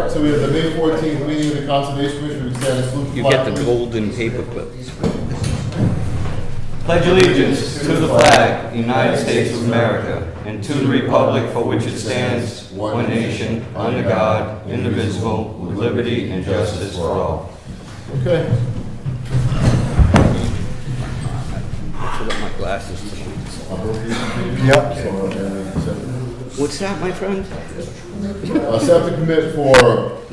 right, so we have the May 14th meeting of the Conservation Commission. We stand as You get the golden paper clips. Pledge allegiance to the flag, United States of America, and to the republic for which it stands, one nation, under God, indivisible, with liberty and justice for all. Okay. Put up my glasses. Yep. What's that, my friend? Set to commit for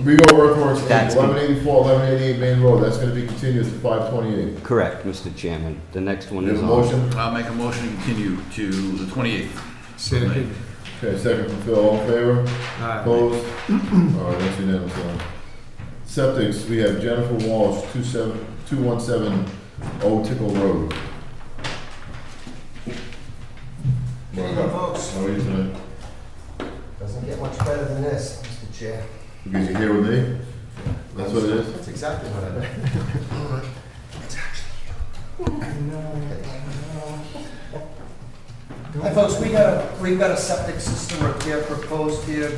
Rego Earthworks, That's 1184, 1188 Main Road. That's going to be continued to 528. Correct, Mr. Chairman. The next one You is have a on. motion? I'll make a motion to continue to the 28th. Second. Okay, second from Phil. All in favor? Aye. Opposed? All right, that's unanimous. Septics, we have Jennifer Walsh, 2170 Tickle Road. Evening, folks. How are you tonight? Doesn't get much better than this, Mr. Chair. Because you're here with me? That's what it is? That's exactly what I meant. Hi, folks. We've got a septic system repair proposed here.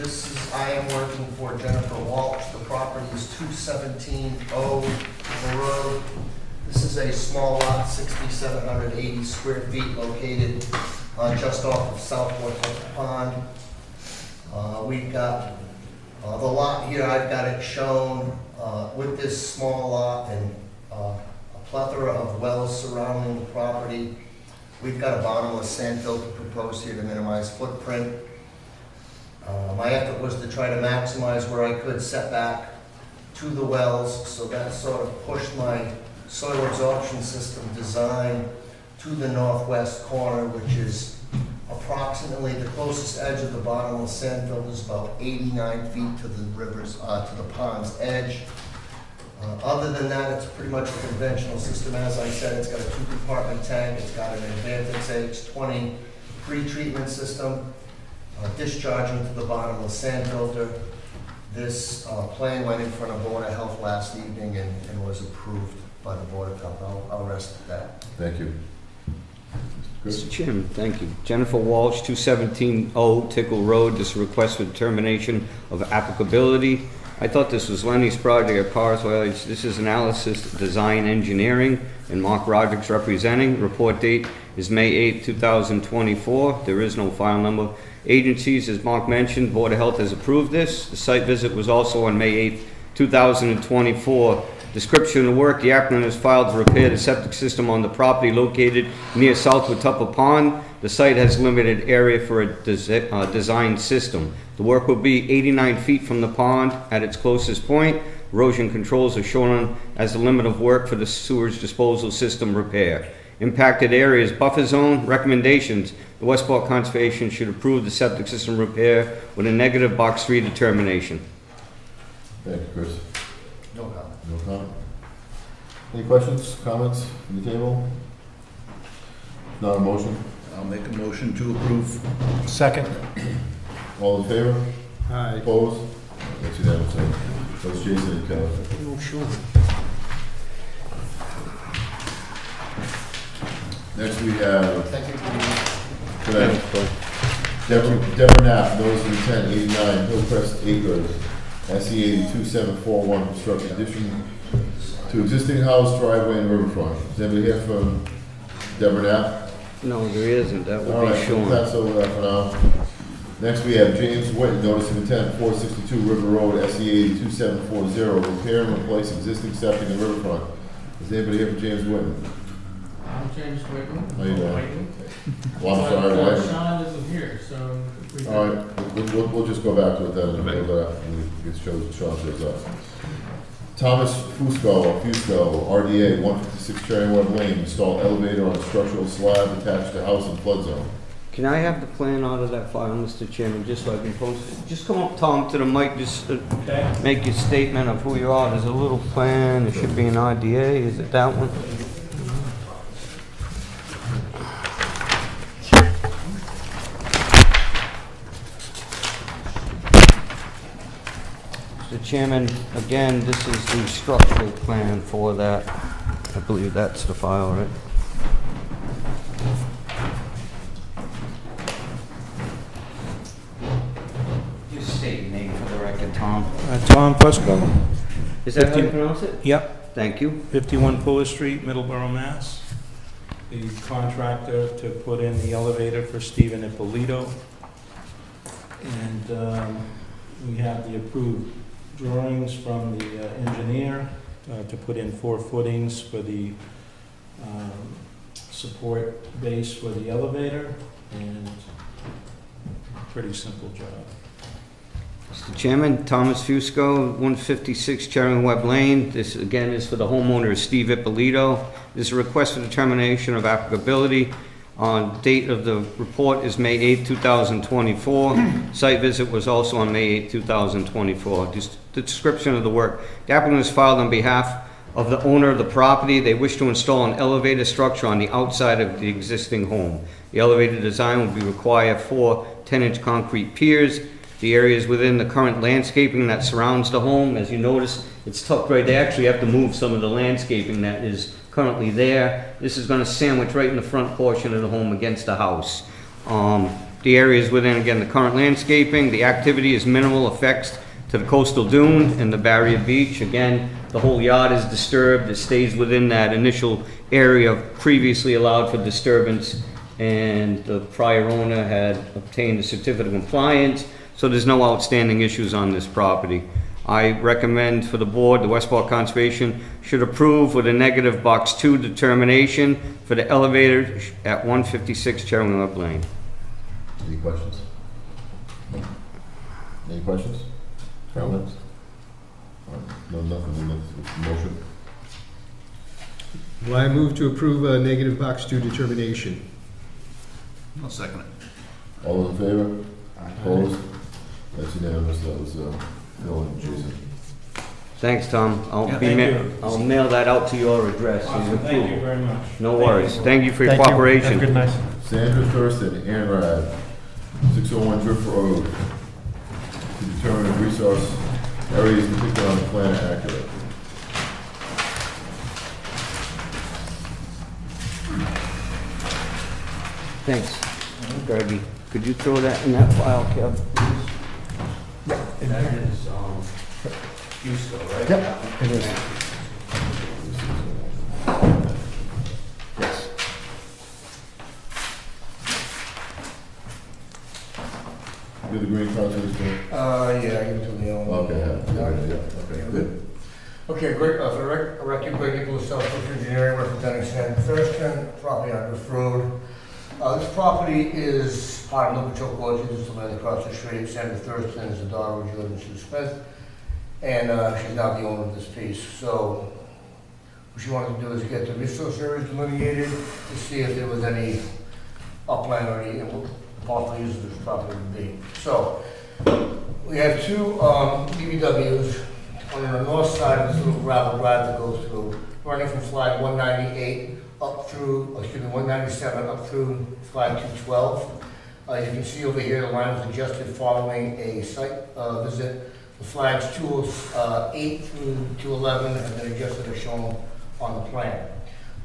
I am working for Jennifer Walsh. The property is 217 O Road. This is a small lot, 6,780 square feet, located just off of Southport Pond. We've got the lot here. I've got it shown with this small lot and a plethora of wells surrounding the property. We've got a bottomless sand filter proposed here to minimize footprint. My effort was to try to maximize where I could set back to the wells, so that sort of pushed my soil absorption system design to the northwest corner, which is approximately the closest edge of the bottomless sand filter is about 89 feet to the to the pond's edge. Other than that, it's pretty much a conventional system. As I said, it's got a 2-compartment tank. It's got an Advantage X20 pre-treatment system, discharging to the bottomless sand filter. This plan went in front of Board of Health last evening and was approved by the Board of Health. I'll rest at that. Thank you. Mr. Chairman, thank you. Jennifer Walsh, 217 O Tickle Road. This request for determination of applicability. I thought this was Lenny's project at Carswell. This is analysis, design, engineering, and Mark Roderick's representing. Report date is May 8, 2024. There is no file number. Agencies, as Mark mentioned, Board of Health has approved this. The site visit was also on May 8, 2024. Description of the work: the applicant has filed to repair the septic system on the property located near South Watuppa Pond. The site has limited area for a design system. The work will be 89 feet from the pond at its closest point. Erosion controls are shown as the limit of work for the sewage disposal system repair. Impacted areas: buffer zone. Recommendations: the Westport Conservation should approve the septic system repair with a negative box 3 determination. Thank you, Chris. No comment. No comment. Any questions, comments from the table? Not a motion. I'll make a motion to approve. Second. All in favor? Aye. Opposed? That's unanimous. That's Jason and Kelly. Oh, sure. Next we have, Thank you. Deborah Knapp, notice of intent, 89 Hillcrest Acres, SE 82741, construction addition to existing house, driveway, and riverfront. Is anybody here from Deborah Knapp? No, there isn't. That All would be right, we'll shown. pass over that for now. Next we have James Witten, notice of intent, 462 River Road, SE 82740, repair and replace existing septic and riverfront. Is anybody here from James Witten? I'm James Whitman. How you doing? Whitman. Well, I'm But, sorry, Whitten. Sean isn't here, so. if we All right, we'll just go back to it then, and we'll go after we get Sean shows up. Thomas Fusco, RDA, 156 Cherry Web Lane, install elevator on structural slab attached to house in flood zone. Can I have the plan out of that file, Mr. Chairman, just so I can post it? Just come up, Tom, to the mic, just to make your statement of who you are. There's a little plan, it should be an RDA, is it that one? Mr. Chairman, again, this is the structural plan for that. I believe that's the file, right? Just state your name for the record, Tom. Tom Tom Fusco. Is that how you 50 pronounce it? Yep, Thank you. 51 Fuller Street, Middleborough, Mass. The contractor to put in the elevator for Stephen Ippolito. And we have the approved drawings from the engineer to put in 4 footings for the support base for the elevator, and pretty simple job. Mr. Chairman, Thomas Fusco, 156 Charing Webb Lane. This again is for the homeowner, Steve Ippolito. This is a request for determination of applicability. Date of the report is May 8, 2024. Site visit was also on May 8, 2024. Just the description of the work. The applicant has filed on behalf of the owner of the property. They wish to install an elevator structure on the outside of the existing home. The elevator design will be require 4 10-inch concrete piers. The areas within the current landscaping that surrounds the home, as you notice, it's tucked right. They actually have to move some of the landscaping that is currently there. This is going to sandwich right in the front portion of the home against the house. The areas within, again, the current landscaping, the activity is minimal effects to the coastal dune and the barrier beach. Again, the whole yard is disturbed. It stays within that initial area previously allowed for disturbance, and the prior owner had obtained a certificate of compliance, so there's no outstanding issues on this property. I recommend for the board, the Westport Conservation should approve with a negative box 2 determination for the elevator at 156 Charing Webb Lane. Any questions? Any questions? Comments? No, nothing, motion? Well, I move to approve a negative box 2 determination. I'll second it. All those in favor? Opposed? That's unanimous. That was, Phil and Jason. Thank Tom. Yeah, thank you. I'll mail that out to your address. Awesome, thank you very much. No worries. Thank you for your Thank you. cooperation. Have a good night. Sandra Thurston, Anrad, 601 Drift Road, to determine if resource areas depicted on the plan are accurate. Thanks. Greggy, could you throw that in that file, Kev, please? That is, Fusco, right? Yep, it is. Yes. You're the green card to this thing? Yeah, I give it to Neil. Okay, yeah, okay, good. Okay, great, for the record, Greg Nicholas, Southbrook Engineering, representing Sandra Thurston, property on Drift Road. This property is part of Nookchoke Orchard, it's the land across the street. Sandra Thurston is the daughter of Jordan Sue Smith, and she's now the owner of this piece. So what she wanted to do is get the resource areas delineated to see if there was any upland or any possible use of this property would be. So we have 2 BBWs on the north side of this little gravel drive that goes through, running from flag 198 up through, 197 up through flag 212. As you can see over here, the line was adjusted following a site visit. The flags 208 through 211 have been adjusted as shown on the plan.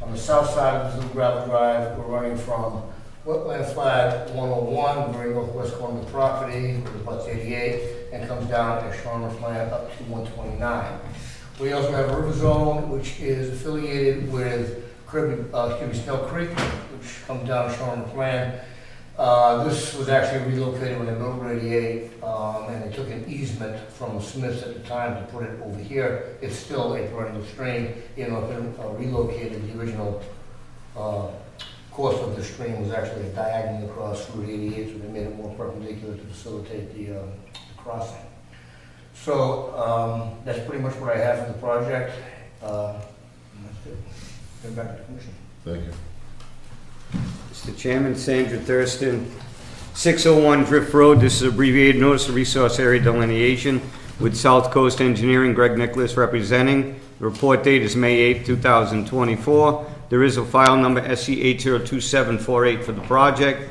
On the south side of this little gravel drive, we're running from wetland flag 101, very northwest corner of the property, which is about 88, and comes down as shown on the plan up to 129. We also have a river zone, which is affiliated with Snell Creek, which comes down shown on the plan. This was actually relocated when they built 88, and they took an easement from Smiths at the time to put it over here. It's still a perennial stream, even though it's been relocated. The original course of the stream was actually diagonal across Route 88, so they made it more perpendicular to facilitate the crossing. So that's pretty much what I have for the project. And that's it. Go back to the commission. Thank you. Mr. Chairman, Sandra Thurston, 601 Drift Road. This is abbreviated notice of resource area delineation with South Coast Engineering, Greg Nicholas representing. The report date is May 8, 2024. There is a file number SC802748 for the project.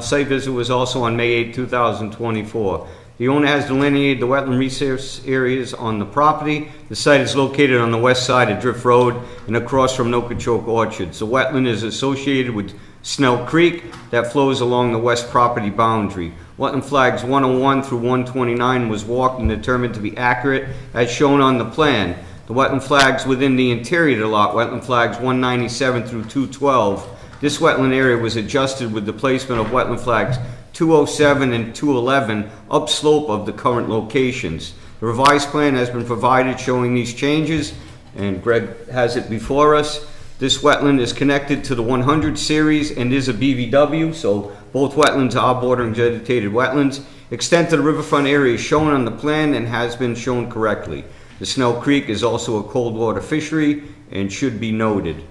Site visit was also on May 8, 2024. The owner has delineated the wetland resource areas on the property. The site is located on the west side of Drift Road and across from Nookchoke Orchards. The wetland is associated with Snell Creek that flows along the west property boundary. Wetland flags 101 through 129 was walked and determined to be accurate as shown on the plan. The wetland flags within the interior of the lot, wetland flags 197 through 212, this wetland area was adjusted with the placement of wetland flags 207 and 211 upslope of the current locations. The revised plan has been provided showing these changes, and Greg has it before us. This wetland is connected to the 100 series and is a BVW, so both wetlands are bordering vegetated wetlands. Extent of the riverfront area is shown on the plan and has been shown correctly. The Snell Creek is also a cold water fishery and should be noted.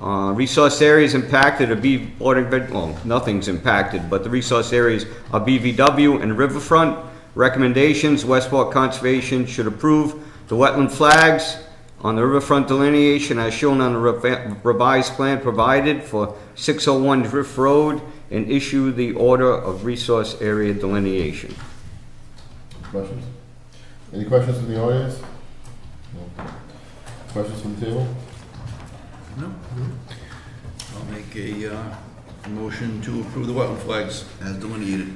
Resource areas impacted are well, nothing's impacted, but the resource areas are BVW and riverfront. Recommendations: Westport Conservation should approve the wetland flags on the riverfront delineation as shown on the revised plan provided for 601 Drift Road and issue the order of resource area delineation. Questions? Any questions from the audience? No. Questions from the table? No? I'll make a motion to approve the wetland flags as delineated.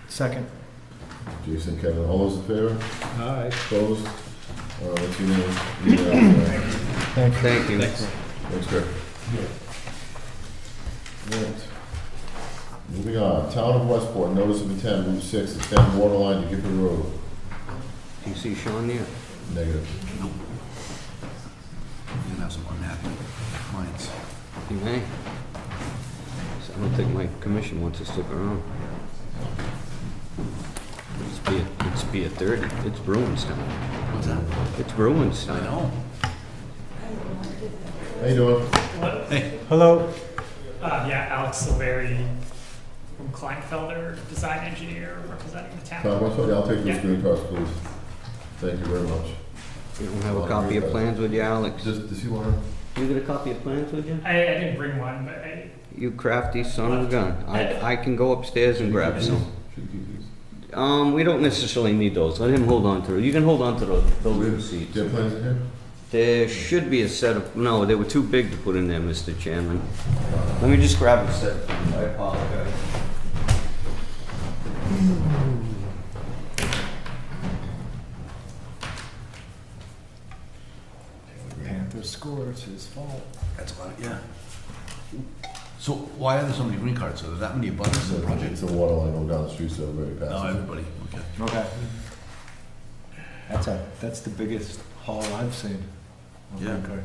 Second. Jason, Kevin, all those in favor? Aye. Opposed? That's unanimous. Thank you. Thanks, Greg. Right. Moving on, Town of Westport, notice of intent, Route 6, extend water line to Gifford Road. Do you see Sean there? Negative. Nope. You're gonna have some unhappy clients. You may. So I don't think my commission wants to stick around. It's be a 30. It's Bruins time. What's that? It's Bruins I time. know. How you doing? Hey, Hello. Yeah, Alex Silveri from Kleinfelder, design engineer representing the town. Tom Westport, I'll take those Yeah. green cards, please. Thank you very much. You don't have a copy of plans with you, Alex? Does he want You got a copy of plans with you? I didn't bring one, but You crafty son of a gun. I can go upstairs and grab some. Should we keep these? We don't necessarily need those. Let him hold on to it. You can hold on to those receipts. Do you have plans in here? There should be a set of, no, they were too big to put in there, Mr. Chairman. Let me just grab a set. I apologize. Panther score, it's his fault. that's about it, yeah. So why are there so many green cards? Are there that many buttons in the project? It's a water line going down the street, so everybody No, passes. everybody, okay. Okay. That's the biggest haul I've seen. Yeah. Okay.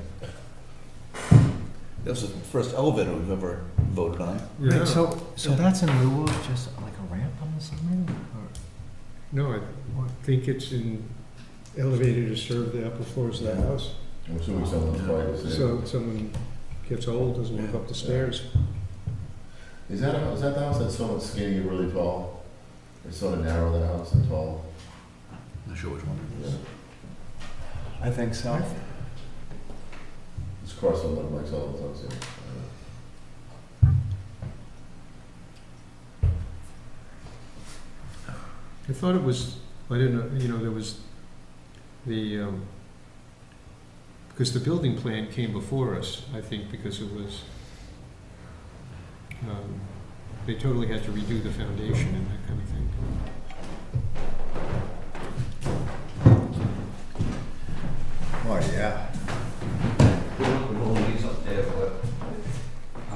That was the first elevator we've ever voted on. Yeah. So that's in lieu of just like a ramp on the something? Or? No, I think it's an elevator to serve the upper floors of the house. I'm assuming someone's right. So if someone gets old, doesn't walk up the stairs. Is that the house that's so much skinny and really tall? It's sort of narrow, that house, and tall? Not sure which one it is. I think so. It's across on Mike Sullivan's house, yeah. I thought it was, I didn't know, there was the, because the building plan came before us, I think, because it was, they totally had to redo the foundation and that kind of thing. Oh, yeah. We're holding these up there, but I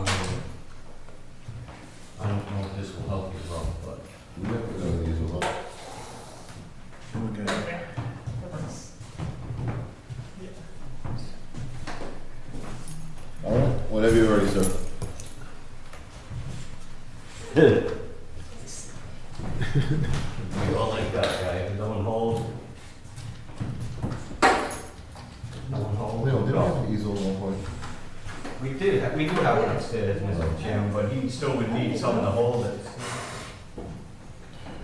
don't know if this will help you, Rob, but We have to go to these as well. Okay. yeah, that works. All right, whenever you're ready, sir. we all like that guy. No one hold. No one hold. Leo, did we have an easel at one point? We do have one upstairs, Mr. Chairman, but he still would need someone to hold it.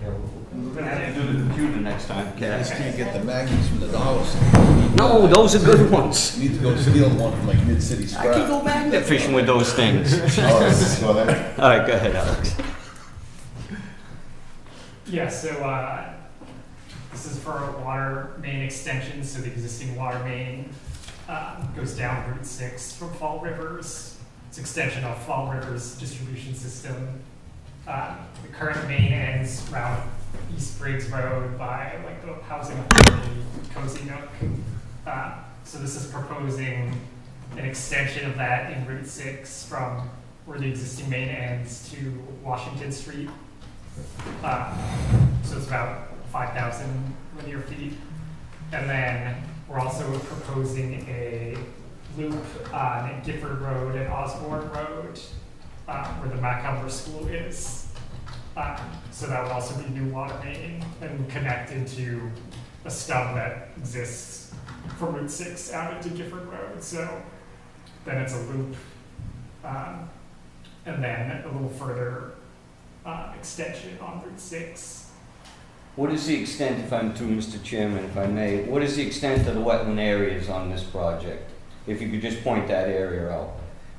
Yeah, we're gonna have to do the computer next time, You just Cass. can't get the magnets from the dollar store. No, those are good ones. You need to go steal one from like Mid-City I can Scrap. go magnet fishing with those things. All right, go ahead. All right, go ahead, Alex. Yeah, so this is for a water main extension, so the existing water main goes down Route 6 from Fall Rivers. It's extension of Fall Rivers distribution system. The current main ends around East Briggs Road by like the housing authority, Cozy Nook. So this is proposing an extension of that in Route 6 from where the existing main ends to Washington Street. So it's about 5,000 linear feet. And then we're also proposing a loop on Gifford Road and Osborne Road, where the Macomber School is. So that would also be new water main and connect into a stub that exists from Route 6 out into Gifford Road. So then it's a loop, and then a little further extension on Route 6. What is the extent, if I'm through, Mr. Chairman, if I may, what is the extent of the wetland areas on this project? If you could just point that area out.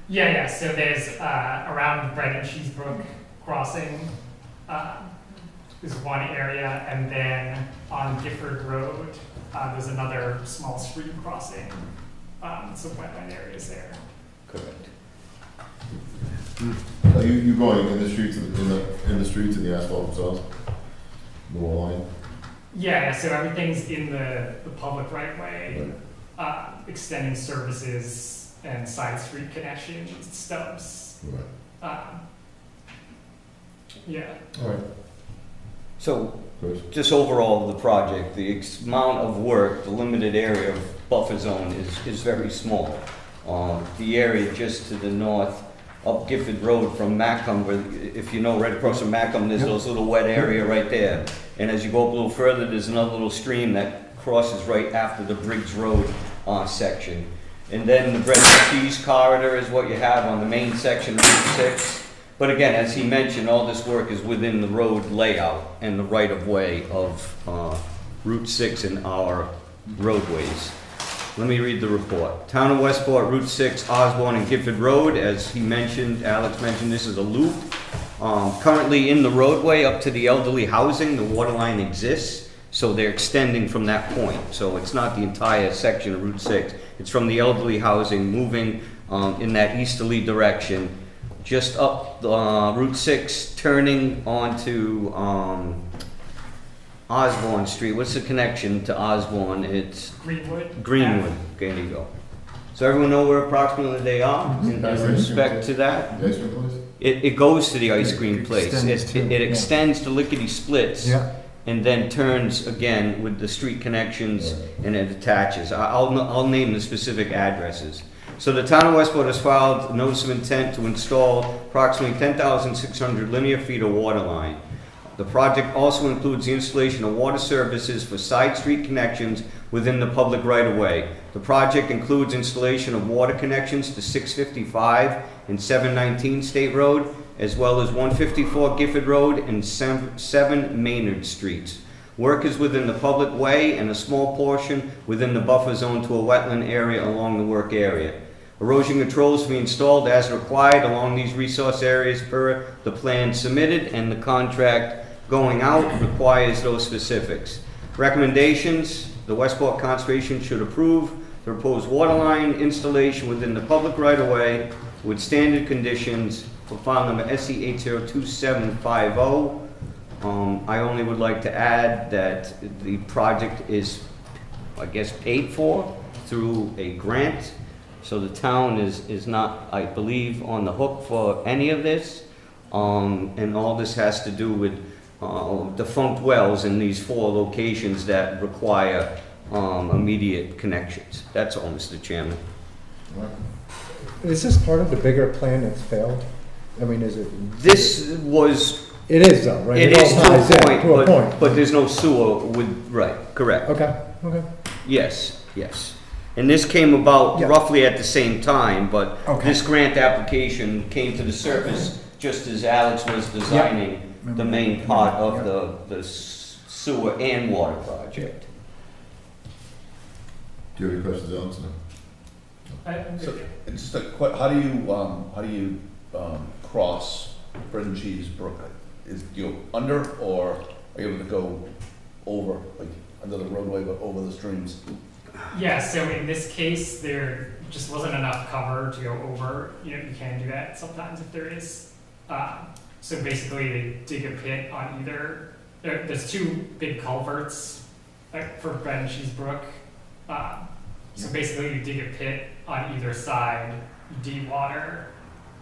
Yeah, so there's around Bread and Cheese Brook crossing is one area, and then on Gifford Road, there's another small stream crossing. Some wetland areas there. Correct. Are you going in the streets, in the streets and the asphalt themselves? The wall line? Yeah, so everything's in the public right way, extending services and side street connections, stubs. Right. Yeah. All right. So, Chris? just overall, the project, the amount of work, the limited area of buffer zone is very small. The area just to the north, up Gifford Road from Macomber, if you know, right across from Macomber, there's those little wet area right there. And as you go up a little further, there's another little stream that crosses right after the Briggs Road section. And then the bread and cheese corridor is what you have on the main section of Route 6. But again, as he mentioned, all this work is within the road layout and the right-of-way of Route 6 and our roadways. Let me read the report. Town of Westport, Route 6, Osborne and Gifford Road. As he mentioned, Alex mentioned, this is a loop. Currently in the roadway up to the elderly housing, the water line exists, so they're extending from that point. So it's not the entire section of Route 6. It's from the elderly housing moving in that easterly direction, just up Route 6, turning onto Osborne Street. What's the connection to Osborne? It's Greenwood. Greenwood. Okay, there you go. So everyone know where approximately they are in respect to that? The ice cream place? It goes to the ice cream It place. extends to, It yeah. extends to Lickety Splits. Yeah. And then turns again with the street connections and it attaches. I'll name the specific addresses. So the town of Westport has filed a notice of intent to install approximately 10,600 linear feet of water line. The project also includes the installation of water services for side street connections within the public right-of-way. The project includes installation of water connections to 655 and 719 State Road, as well as 154 Gifford Road and 7 Maynard Streets. Work is within the public way and a small portion within the buffer zone to a wetland area along the work area. Erosion controls to be installed as required along these resource areas per the plan submitted, and the contract going out requires those specifics. Recommendations: the Westport Conservation should approve the proposed water line installation within the public right-of-way with standard conditions for file number SE 802750. I only would like to add that the project is, I guess, paid for through a grant. So the town is not, I believe, on the hook for any of this. And all this has to do with defunct wells in these 4 locations that require immediate connections. That's all, Mr. Chairman. Is this part of the bigger plan that's failed? I mean, is it? This was, It is though, right? it all is ties to in, a point, To a point. but there's no sewer with, right, correct. Okay, okay. Yes, yes. And this came about Yeah. roughly at the same time, but Okay. this grant application came to the surface just as Alex was designing the main part of the sewer and water project. Do you have any questions, Alex? So, it's just how do you cross Bread and Cheese Brook? Is you under, or are you able to go over, like under the roadway but over the streams? Yeah, so in this case, there just wasn't enough cover to go over. You can do that sometimes if there is. So basically, they dig a pit on either. There's two big culverts for Bread and Cheese Brook. So basically, you dig a pit on either side, you de-water,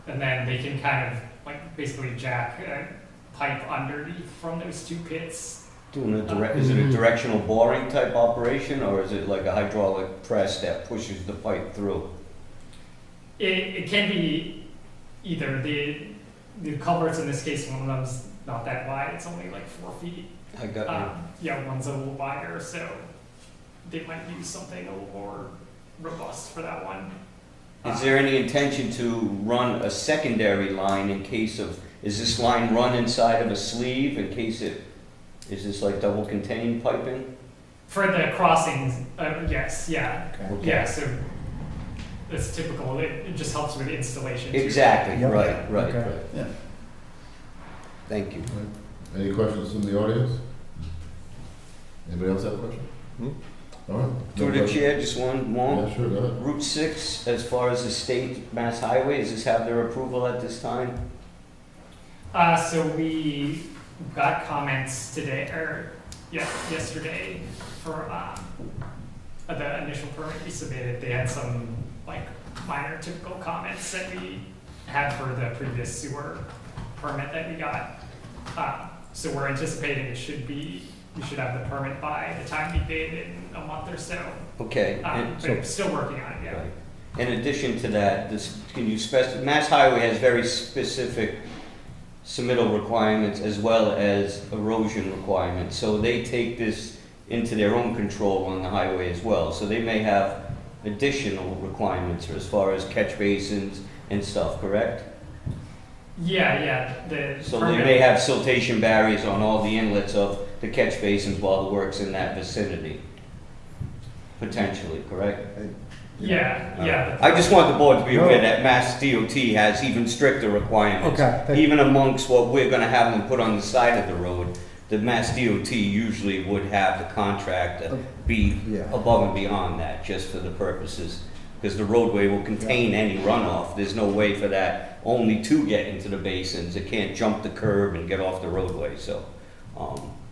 and then they can kind of like basically jack a pipe underneath from those two pits. Is it a directional boring type operation, or is it like a hydraulic press that pushes the pipe through? It can be either. The culverts in this case, one of them's not that wide, it's only like 4 feet. I got Yeah, one's a little wider, so they might use something a little more robust for that one. you. Is there any intention to run a secondary line in case of, is this line run inside of a sleeve in case is this like double contained piping? For the crossings, yes, yeah. Okay. Yeah, so it's typical, it just helps with installation too. Exactly, Yep. right. Okay. Yeah. Thank you. Any questions from the audience? Anybody else have a question? All right. Through the chair, just one more. Yeah, sure, go ahead. Route 6, as far as the state mass highway, does this have their approval at this time? So we got comments today, or yesterday, for the initial permit we submitted. They had some like minor typical comments that we had for the previous sewer permit that we got. So we're anticipating we should have the permit by the time we bid in a month or so. Okay. But still working on it, yeah. Right. In addition to that, Mass Highway has very specific submittal requirements as well as erosion requirements. So they take this into their own control on the highway as well. So they may have additional requirements as far as catch basins and stuff, correct? Yeah. So they may have siltation barriers on all the inlets of the catch basins while the work's in that vicinity. Potentially, correct? Yeah. I just want the board to be aware that Mass DOT has even stricter requirements. Okay. Even amongst what we're gonna have them put on the side of the road, the Mass DOT usually would have the contractor be Yeah. above and beyond that, just for the purposes. Because the roadway will contain any runoff. There's no way for that only to get into the basins. It can't jump the curb and get off the roadway, so.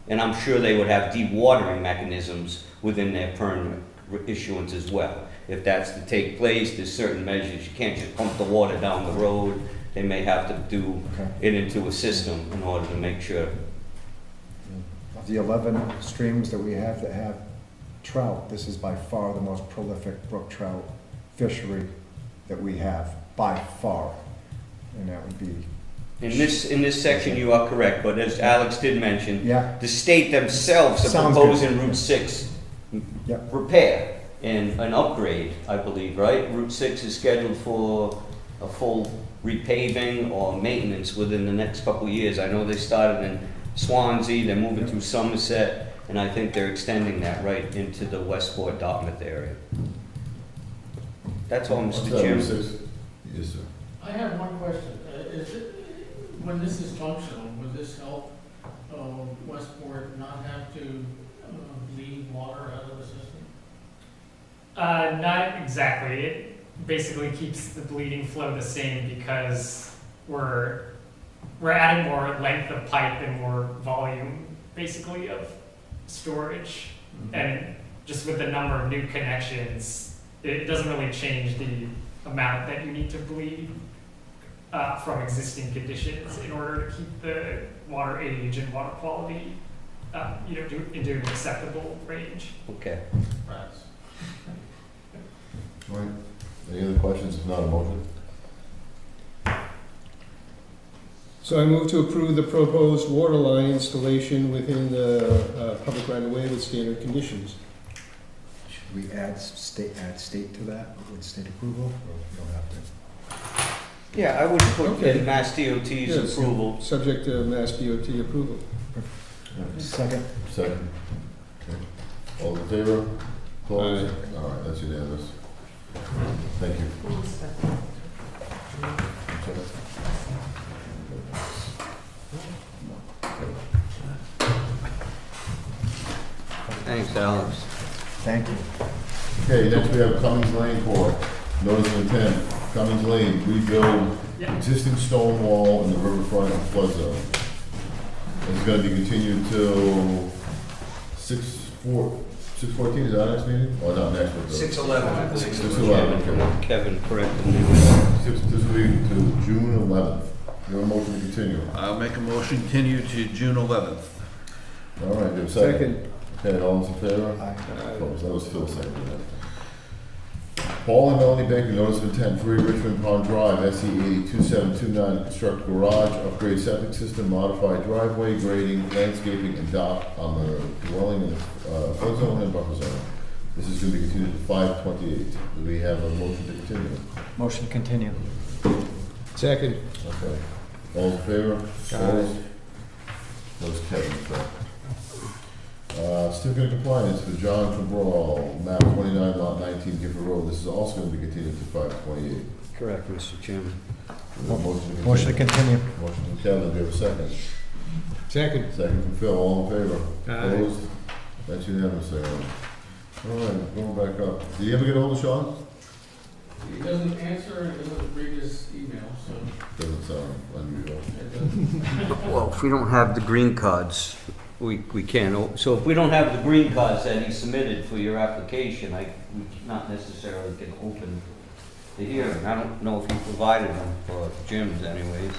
And I'm sure they would have dewatering mechanisms within their permit issuance as well. If that's to take place, there's certain measures. You can't just pump the water down the road. They may have to do it into a system in order to make sure. Of the 11 streams that we have that have trout, this is by far the most prolific brook trout fishery that we have, by far. And that would be, In this section, you are correct, but as Alex did mention, yeah, the state themselves are Sounds good. proposing Route 6 yeah. repair and an upgrade, I believe, right? Route 6 is scheduled for a full repaving or maintenance within the next couple of years. I know they started in Swansea, they're moving through Somerset, and I think they're extending that right into the Westport, Dartmouth area. That's all, What's Mr. that, Chairman. Route 6? Yes, sir. I have one question. When this is functional, would this help Westport not have to bleed water out of the system? Not exactly. It basically keeps the bleeding flow the same because we're adding more length of pipe and more volume, basically, of storage. Mm-hmm. And just with the number of new connections, it doesn't really change the amount that you need to bleed from existing conditions in order to keep the water age and water quality, into an acceptable range. Okay. Rats. All right. Any other questions? If not, a motion? So I move to approve the proposed water line installation within the public right-of-way with standard conditions. Should we add state to that with state approval, or we don't have to? Yeah, I would put Okay. in Mass DOT's Yes. approval. Subject to Mass DOT approval. Second. Second. Okay. All in favor? Opposed? All right, that's unanimous. Thank you. Thanks, Alex. Thank you. Okay, next we have Cummings Lane Court, notice of intent. Cummings Lane, rebuild Yeah. existing stone wall in the riverfront and flood zone. This is gonna be continued till 6/14, is that our next meeting? Or not next, but the. 6/11. 6/11, okay. Kevin corrected me. This will be to June 11th. You have a motion to continue. I'll make a motion, continue to June 11th. All right, do you have a second? Okay, all those in favor? Aye. Opposed, that was Phil second. Paul and Melanie Baker, notice of intent, 3 Richmond Pond Drive, SE 802729, to construct garage, upgrade septic system, modify driveway, grading, landscaping, and dock on the dwelling in the flood zone and buffer zone. This is going to be continued to 5/28. Do we have a motion to continue? Motion to continue. Second. Okay. All in favor? Opposed? That was Kevin, so. Certificate of compliance for John Cabral, map 29, lot 19, Gifford Road. This is also going to be continued to 5/28. Correct, Mr. Chairman. Motion to continue. Motion to continue. Motion from Kevin, do you have a second? Second. Second from Phil, all in favor? Aye. Opposed? That's unanimous there. All right, going back up. Did you ever get hold of Sean? He doesn't answer, he doesn't read his email, so Doesn't sound unusual. it doesn't. Well, if we don't have the green cards, we can. So if we don't have the green cards that he submitted for your application, we not necessarily can open the hearing. I don't know if he provided them for Jim's anyways.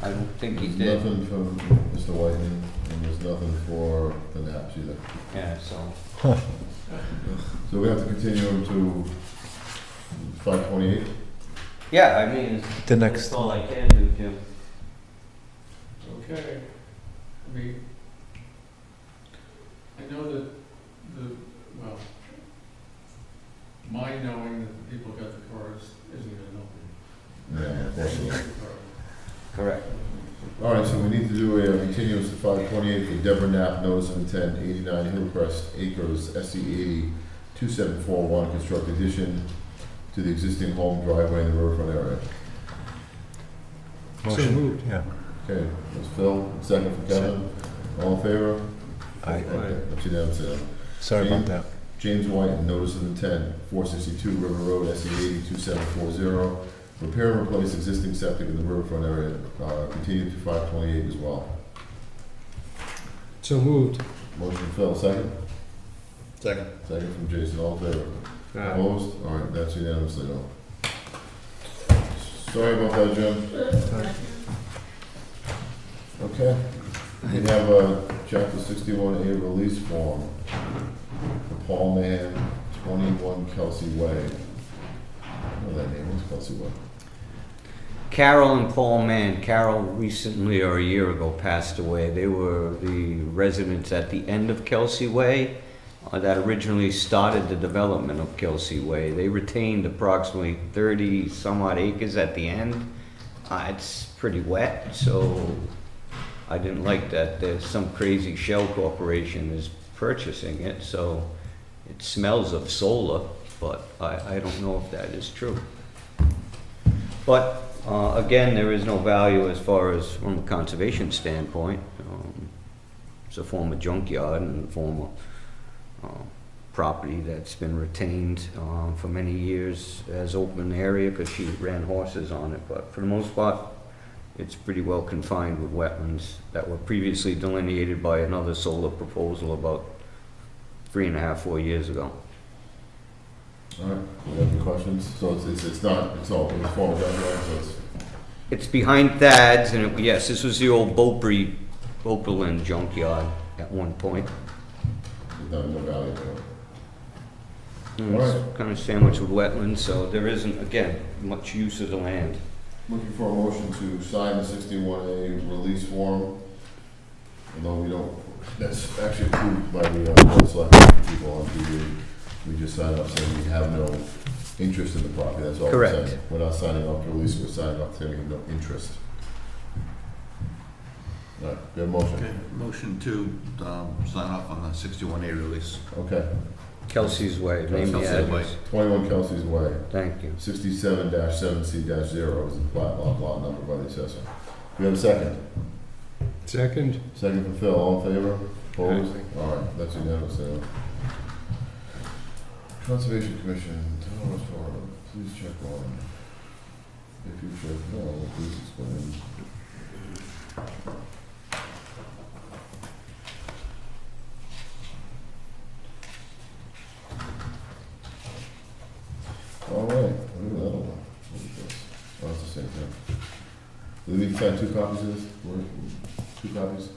I don't think he There's did. nothing from Mr. Whiteman, and there's nothing for the Naps either. Yeah, so, So we have to continue him to 5/28? yeah, I mean, The that's next, all I can do, Jim. Okay, I mean, I know that well, my knowing that the people got the cars isn't gonna help you. Yeah, unfortunately. Correct. All right, so we need to do a continuance to 5/28 for Deborah Knapp, notice of intent, 89 Hillcrest Acres, SE 2741, construct addition to the existing home driveway in the riverfront area. So moved. yeah. Okay, that's Phil, second from Kevin. All in favor? Aye. Okay, that's unanimous. Sorry about that. James White, notice of intent, 462 River Road, SE 2740, repair and replace existing septic in the riverfront area, continued to 5/28 as well. So moved. Motion from Phil, second? Second. Second from Jason, all in favor? Aye. Opposed? All right, that's unanimously no. Sorry about that, Jim. Okay. We have a chapter 61A release form for Paul Mann, 21 Kelsey Way. I know that name, what's Kelsey Way? Carol and Paul Mann. Carol recently, or a year ago, passed away. They were the residents at the end of Kelsey Way that originally started the development of Kelsey Way. They retained approximately 30 some odd acres at the end. It's pretty wet, so I didn't like that there's some crazy shell corporation is purchasing it, so it smells of solar, but I don't know if that is true. But again, there is no value as far as from a conservation standpoint. It's a former junkyard and a former property that's been retained for many years as open area because she ran horses on it. But for the most part, it's pretty well confined with wetlands that were previously delineated by another solar proposal about 3.5, 4 years ago. All right, we have any questions? So it's not, it's all, it's former junkyard, so it's, It's behind Thad's, and yes, this was the old Beauperlin junkyard at one point. there's no value to it. And All it's right. kind of sandwiched with wetlands, so there isn't, again, much use of the land. Looking for a motion to sign the 61A release form, although we don't, that's actually approved by the board of selectmen people on TV. We just sign up saying we have no interest in the property, that's all we're Correct. saying. We're not signing up to release, we're signing up saying we have no interest. All right, we have a motion. Okay, motion to sign off on the 61A release. Okay. Kelsey's Way, name the Kelsey's address. 21 Kelsey's Way, Thank you. 67-7C-0 is the plat lot number by the assessor. We have a second. Second. Second from Phil, all in favor? Opposed? All right, that's unanimous. Conservation Commission, Town of Florida, please check on. If you check no, please explain. All right, look at that one. What is this? Oh, it's the same thing. Do we need to sign 2 copies of this? 2 copies?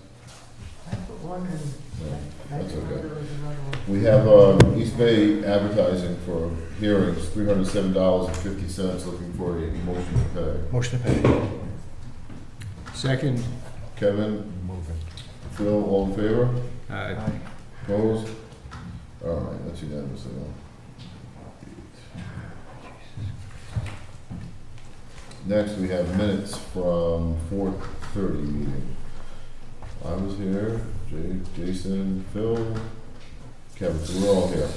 I put one in. No, that's okay. There was another one. We have East Bay advertising for hearings, $307.50, looking for a motion to pay. Motion to pay. Second, Kevin, Moving. Phil, all in favor? uh, Opposed? All right, that's unanimous. Next, we have minutes from 4:30 meeting. I was here, Jason, Phil, Kevin, so we're all here.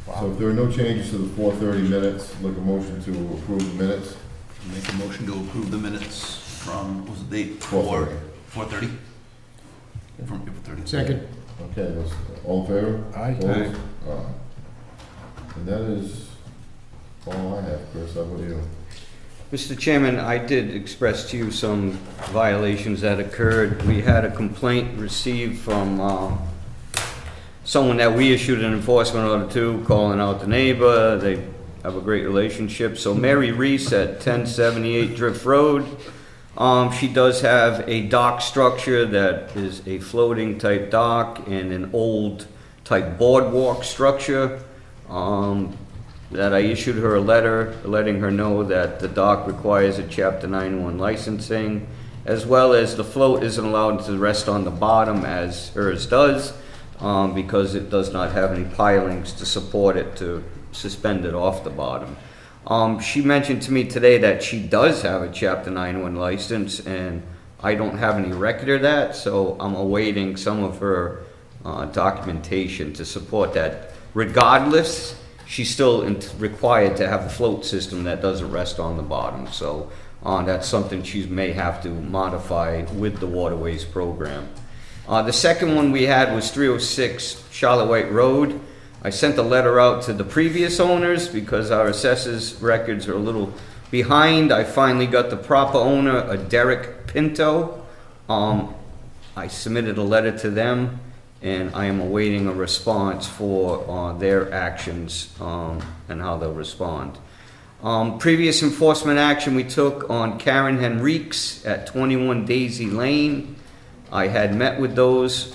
So if there are no changes to the 4:30 minutes, look a motion to approve the minutes. Make a motion to approve the minutes from, what was the date? 4:30. 4:30? From April 30th. second. Okay, those, all in favor? Aye. Opposed? Aye. And that is all I have, Chris, how about you? Mr. Chairman, I did express to you some violations that occurred. We had a complaint received from someone that we issued an enforcement order to, calling out the neighbor. They have a great relationship. So Mary Reese at 1078 Drift Road, she does have a dock structure that is a floating type dock and an old type boardwalk structure. That I issued her a letter letting her know that the dock requires a Chapter 91 licensing, as well as the float isn't allowed to rest on the bottom as hers does, because it does not have any pilings to support it to suspend it off the bottom. She mentioned to me today that she does have a Chapter 91 license, and I don't have any record of that, so I'm awaiting some of her documentation to support that. Regardless, she's still required to have a float system that doesn't rest on the bottom. So that's something she may have to modify with the Waterways program. The second one we had was 306 Charlotte White Road. I sent a letter out to the previous owners because our assessors records are a little behind. I finally got the proper owner, a Derek Pinto. I submitted a letter to them, and I am awaiting a response for their actions and how they'll respond. Previous enforcement action we took on Karen Henriques at 21 Daisy Lane. I had met with those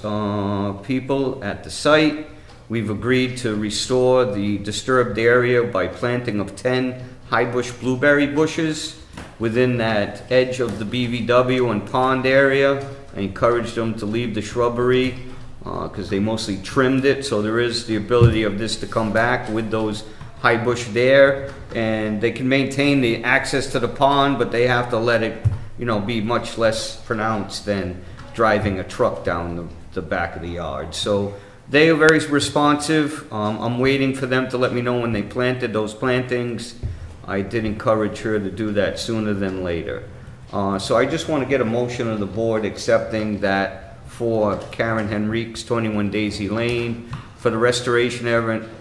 people at the site. We've agreed to restore the disturbed area by planting of 10 high bush blueberry bushes within that edge of the BVW and pond area. I encouraged them to leave the shrubbery because they mostly trimmed it, so there is the ability of this to come back with those high bush there, and they can maintain the access to the pond, but they have to let it, you know, be much less pronounced than driving a truck down the back of the yard. So they are very responsive. I'm waiting for them to let me know when they planted those plantings. I did encourage her to do that sooner than later. So I just want to get a motion of the board accepting that for Karen Henriques, 21 Daisy Lane, for the restoration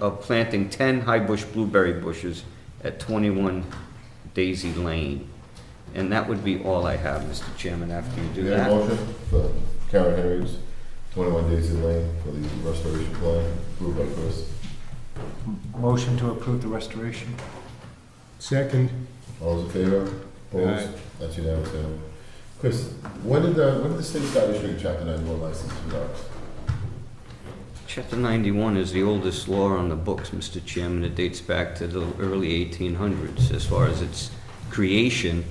of planting 10 high bush blueberry bushes at 21 Daisy Lane. And that would be all I have, Mr. Chairman, after you do You have that. a motion for Karen Henry's 21 Daisy Lane for the restoration plan, approved by Chris. Motion to approve the restoration. Second, All those in favor? Opposed? Aye. That's unanimous. Chris, when did the state start issuing Chapter 91 licenses for dogs? Chapter 91 is the oldest law on the books, Mr. Chairman. It dates back to the early 1800s. As far as its creation,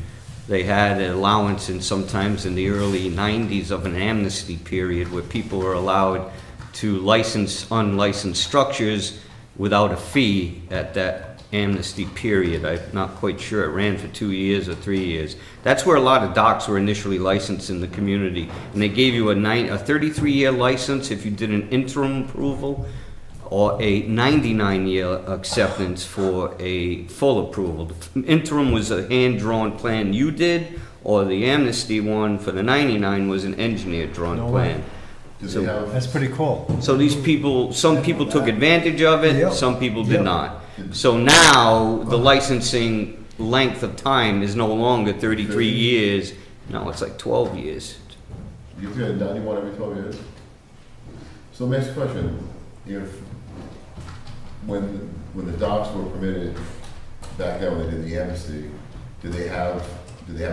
they had an allowance in sometimes in the early 90s of an amnesty period where people were allowed to license unlicensed structures without a fee at that amnesty period. I'm not quite sure. It ran for 2 years or 3 years. That's where a lot of docks were initially licensed in the community. And they gave you a 33-year license if you did an interim approval, or a 99-year acceptance for a full approval. The interim was a hand-drawn plan you did, or the amnesty one for the 99 was an engineer-drawn No plan. way. Did So- they have, That's pretty cool. So these people, some people took advantage of it, Yeah. some people Yeah. did not. So now, the licensing length of time is no longer 33 years, no, it's like 12 years. You have to get 91 every 12 years? So let me ask you a question. If, when the docks were permitted back then when they did the amnesty, did they have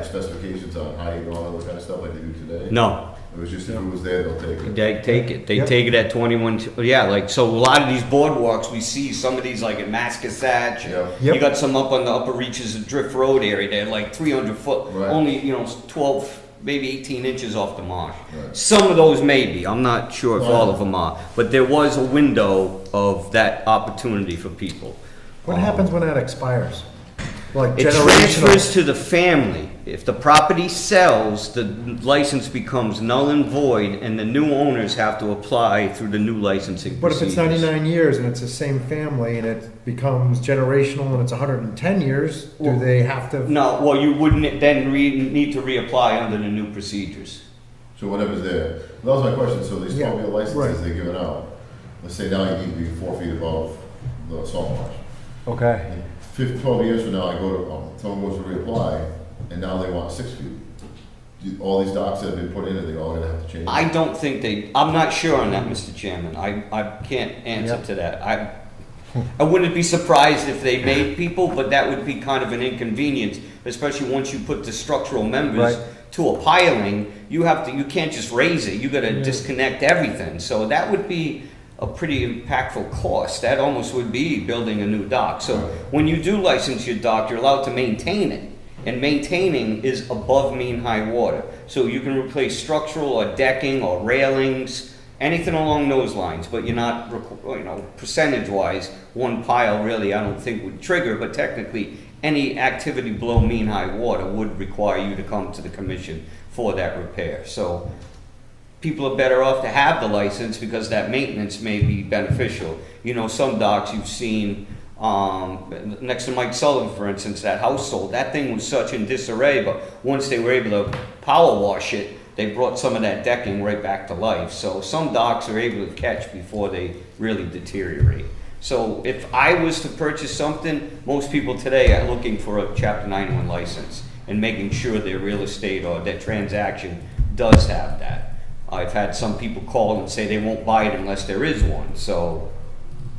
specifications on height and all that kind of stuff like they do today? No, It was just if it was there, they'll take it. they take it, they Yep. take it at 21, yeah, like, so a lot of these boardwalks, we see some of these like at Mascasatch. Yeah. Yep. You got some up on the upper reaches of Drift Road area, they're like 300 foot, Right. only, 12, maybe 18 inches off the marsh. Right. Some of those maybe, I'm not sure if Right. all of them are, but there was a window of that opportunity for people. What happens when that expires? Like It generational? transfers to the family. If the property sells, the license becomes null and void, and the new owners have to apply through the new licensing But if it's procedures. 99 years and it's the same family and it becomes generational and it's 110 years, do Well, they have to? No, well, you wouldn't then need to reapply under the new procedures. So whatever's there. That was my question. So these Yeah, 12-year licenses right. they're giving out, let's say now you need to be 4 feet above the salt marsh. Okay. 12 years from now, I go to, someone goes to reapply, and now they want 6 feet. All these docks that have been put in, are they all gonna have to change? I don't think I'm not sure on that, Mr. Chairman. I can't answer Yep. to that. I wouldn't be surprised if they made people, but that would be kind of an inconvenience, especially once you put the structural members Right. to a piling. You can't just raise it. You gotta disconnect everything. So that would be a pretty impactful cost. That almost would be building a new dock. So when you do license your dock, you're allowed to maintain it. And maintaining is above mean high water. So you can replace structural or decking or railings, anything along those lines, but you're not, percentage-wise, one pile really I don't think would trigger, but technically any activity below mean high water would require you to come to the commission for that repair. So people are better off to have the license because that maintenance may be beneficial. Some docks you've seen, next to Mike Sullivan, for instance, that house sold, that thing was such in disarray, but once they were able to power wash it, they brought some of that decking right back to life. So some docks are able to catch before they really deteriorate. So if I was to purchase something, most people today are looking for a Chapter 91 license and making sure their real estate or their transaction does have that. I've had some people call and say they won't buy it unless there is one. So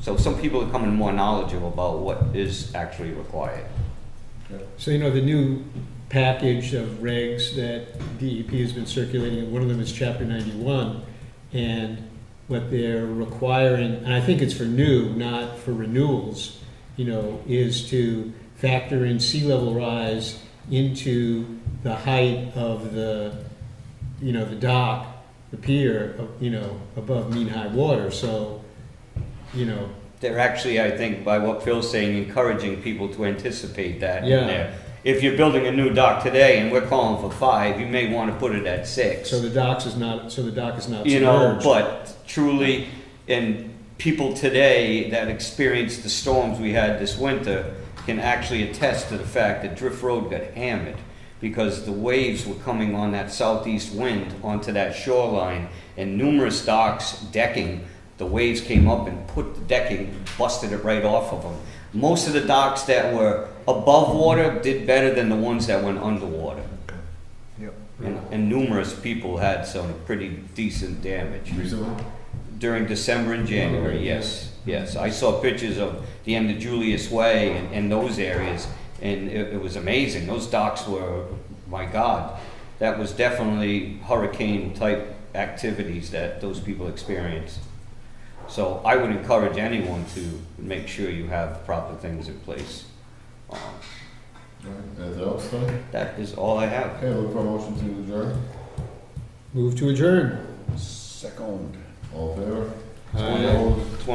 some people are becoming more knowledgeable about what is actually required. So, the new package of regs that DEP has been circulating, one of them is Chapter 91, and what they're requiring, and I think it's for new, not for renewals, is to factor in sea level rise into the height of the dock, the pier, above mean high water. So, They're actually, I think, by what Phil's saying, encouraging people to anticipate that Yeah. in there. If you're building a new dock today and we're calling for 5, you may want to put it at 6. so the dock is not submerged. But truly, and people today that experienced the storms we had this winter can actually attest to the fact that Drift Road got hammered because the waves were coming on that southeast wind onto that shoreline, and numerous docks decking, the waves came up and put the decking, busted it right off of them. Most of the docks that were above water did better than the ones that went underwater. Yep. And numerous people had some pretty decent damage. Recently? During December and January, yes, yes. I saw pictures of the end of Julius Way and those areas, and it was amazing. Those docks were, my God, that was definitely hurricane-type activities that those people experienced. So I would encourage anyone to make sure you have proper things in place. All right. Anything else, Tony? That is all I have. Okay, look for a motion to adjourn. Move to adjourn. Second. All in favor? Aye. Opposed?